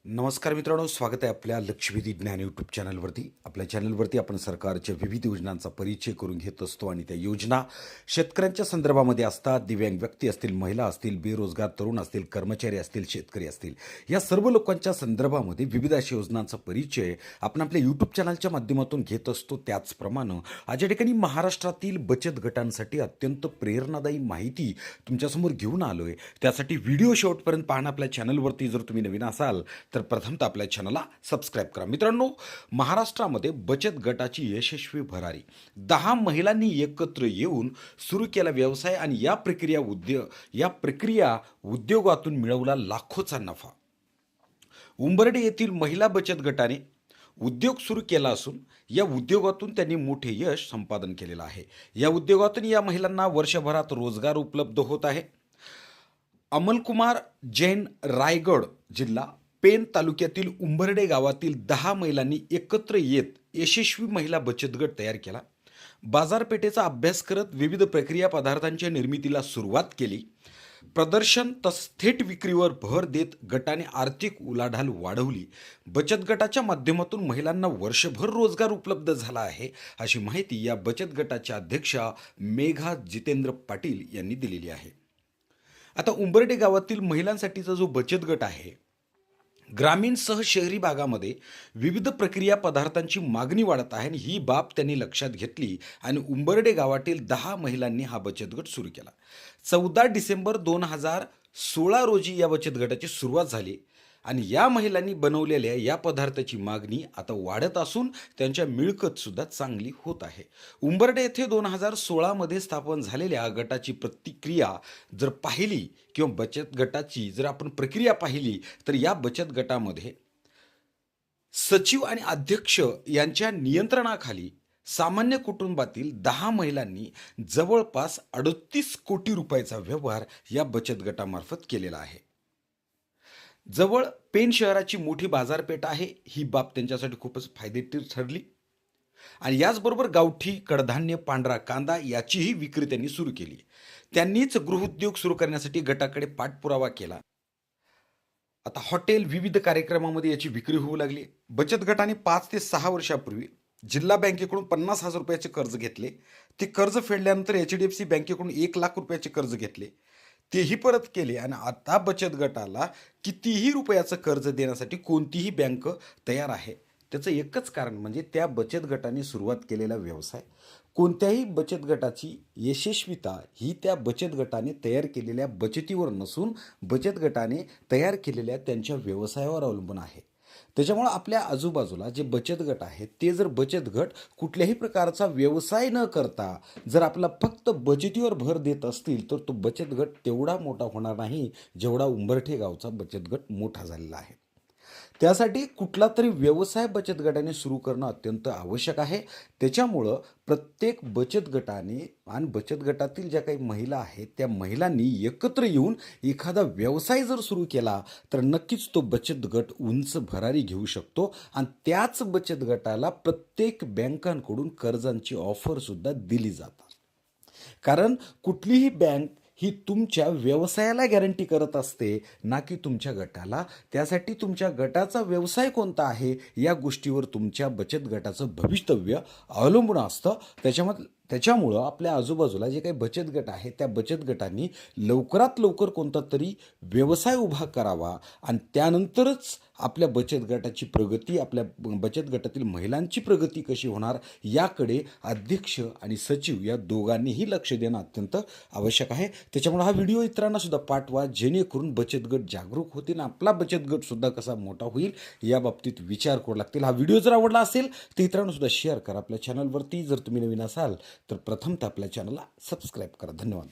नमस्कार मित्रांनो, स्वागत आहे आपल्या लक्षवेधी ज्ञान यूट्यूब चॅनलवरती. आपल्या चॅनलवरती आपण सरकारच्या विविध योजनांचा परिचय करून घेत असतो आणि त्या योजना शेतकऱ्यांच्या संदर्भामध्ये असतात. दिव्यांग व्यक्ती असतील, महिला असतील, बेरोजगार तरुण असतील, कर्मचारी असतील, शेतकरी असतील, या सर्व लोकांच्या संदर्भामध्ये विविध अशा योजनांचा परिचय आपण आपल्या यूट्यूब चॅनलच्या माध्यमातून घेत असतो. त्याचप्रमाणे आज या ठिकाणी महाराष्ट्रातील बचत गटांसाठी अत्यंत प्रेरणादायी माहिती तुमच्यासमोर घेऊन आलो आहे. त्यासाठी व्हिडिओ शेवटपर्यंत पाहणं. आपल्या चॅनलवरती जर तुम्ही नवीन असाल तर प्रथमतः आपल्या चॅनलला सबस्क्राईब करा. मित्रांनो, महाराष्ट्रामध्ये बचत गटाची यशस्वी भरारी 10 महिलांनी एकत्र येऊन सुरू केला व्यवसाय आणि या प्रक्रिया उद्योगातून मिळवला लाखोचा नफा. उंबर्डे येथील महिला बचत गटाने उद्योग सुरू केला असून या उद्योगातून त्यांनी मोठे यश संपादन केलेलं आहे. या उद्योगातून या महिलांना वर्षभरात रोजगार उपलब्ध होत आहे. अमलकुमार जैन, रायगड जिल्हा, पेन तालुक्यातील उंबर्डे गावातील 10 महिलांनी एकत्र येत यशस्वी महिला बचत गट तयार केला. बाजारपेठेचा अभ्यास करत विविध प्रक्रिया पदार्थांच्या निर्मितीला सुरुवात केली. प्रदर्शन तसंच थेट विक्रीवर भर देत गटाने आर्थिक उलाढाल वाढवली. बचत गटाच्या माध्यमातून महिलांना वर्षभर रोजगार उपलब्ध झाला आहे, अशी माहिती या बचत गटाच्या अध्यक्षा मेघा जितेंद्र पाटील यांनी दिलेली आहे. आता उंबर्डे गावातील महिलांसाठीचा जो बचत गट आहे, ग्रामीणसह शहरी भागामध्ये विविध प्रक्रिया पदार्थांची मागणी वाढत आहे आणि ही बाब त्यांनी लक्षात घेतली आणि उंबर्डे गावातील 10 महिलांनी हा बचत गट सुरू केला. 14 डिसेंबर 2016 रोजी या बचत गटाची सुरुवात झाली आणि या महिलांनी बनवलेल्या या पदार्थाची मागणी आता वाढत असून त्यांच्या मिळकत सुद्धा चांगली होत आहे. उंबर्डे येथे 2016 मध्ये स्थापन झालेल्या गटाची प्रतिक्रिया जर पाहिली किंवा बचत गटाची जर आपण प्रक्रिया पाहिली तर या बचत गटामध्ये सचिव आणि अध्यक्ष यांच्या नियंत्रणाखाली सामान्य कुटुंबातील 10 महिलांनी जवळपास 38 कोटी रुपयाचा व्यवहार या बचत गटामार्फत केलेला आहे. जवळ पेन शहराची मोठी बाजारपेठ आहे, ही बाब त्यांच्यासाठी खूपच फायदेशीर ठरली. आणि याचबरोबर गावठी कडधान्य, पांढरा कांदा याचीही विक्री त्यांनी सुरू केली. त्यांनीच गृहोद्योग सुरू करण्यासाठी गटाकडे पाठपुरावा केला. आता हॉटेल, विविध कार्यक्रमामध्ये याची विक्री होऊ लागली. बचत गटाने 5 ते 6 वर्षापूर्वी जिल्हा बँकेकडून 50,000 रुपयाचे कर्ज घेतले. ते कर्ज फेडल्यानंतर HDFC बँकेकडून 1,00,000 रुपयाचे कर्ज घेतले, तेही परत केले आणि आता बचत गटाला कितीही रुपयाचं कर्ज देण्यासाठी कोणतीही बँक तयार आहे. त्याचं एकच कारण म्हणजे त्या बचत गटाने सुरुवात केलेला व्यवसाय. कोणत्याही बचत गटाची यशस्वीता ही त्या बचत गटाने तयार केलेल्या बचतीवर नसून बचत गटाने तयार केलेल्या त्यांच्या व्यवसायावर अवलंबून आहे. त्याच्यामुळं आपल्या आजूबाजूला जे बचत गट आहेत ते जर बचत गट कुठल्याही प्रकारचा व्यवसाय न करता जर आपला फक्त बचतीवर भर देत असतील तर तो बचत गट तेवढा मोठा होणार नाही जेवढा उंबरठे गावचा बचत गट मोठा झालेला आहे. त्यासाठी कुठला तरी व्यवसाय बचत गटाने सुरू करणं अत्यंत आवश्यक आहे. त्याच्यामुळं प्रत्येक बचत गटाने आणि बचत गटातील ज्या काही महिला आहेत त्या महिलांनी एकत्र येऊन एखादा व्यवसाय जर सुरू केला तर नक्कीच तो बचत गट उंच भरारी घेऊ शकतो आणि त्याच बचत गटाला प्रत्येक बँकांकडून कर्जांची ऑफरसुद्धा दिली जातात. कारण कुठलीही बँक ही तुमच्या व्यवसायाला गॅरंटी करत असते, ना की तुमच्या गटाला. त्यासाठी तुमच्या गटाचा व्यवसाय कोणता आहे या गोष्टीवर तुमच्या बचत गटाचं भवितव्य अवलंबून असतं. त्याच्यामुळं आपल्या आजूबाजूला जे काही बचत गट आहे त्या बचत गटांनी लवकरात लवकर कोणता तरी व्यवसाय उभा करावा आणि त्यानंतरच आपल्या बचत गटाची प्रगती, आपल्या बचत गटातील महिलांची प्रगती कशी होणार याकडे अध्यक्ष आणि सचिव या दोघांनीही लक्ष देणं अत्यंत आवश्यक आहे. त्याच्यामुळे हा व्हिडिओ इतरांना सुद्धा पाठवा, जेणेकरून बचत गट जागरूक होतील, आपला बचत गट सुद्धा कसा मोठा होईल या बाबतीत विचार करू लागतील. हा व्हिडिओ जर आवडला असेल तर इतरांना सुद्धा शेअर करा. आपल्या चॅनलवरती जर तुम्ही नवीन असाल तर प्रथमतः आपल्या चॅनलला सबस्क्राईब करा. धन्यवाद.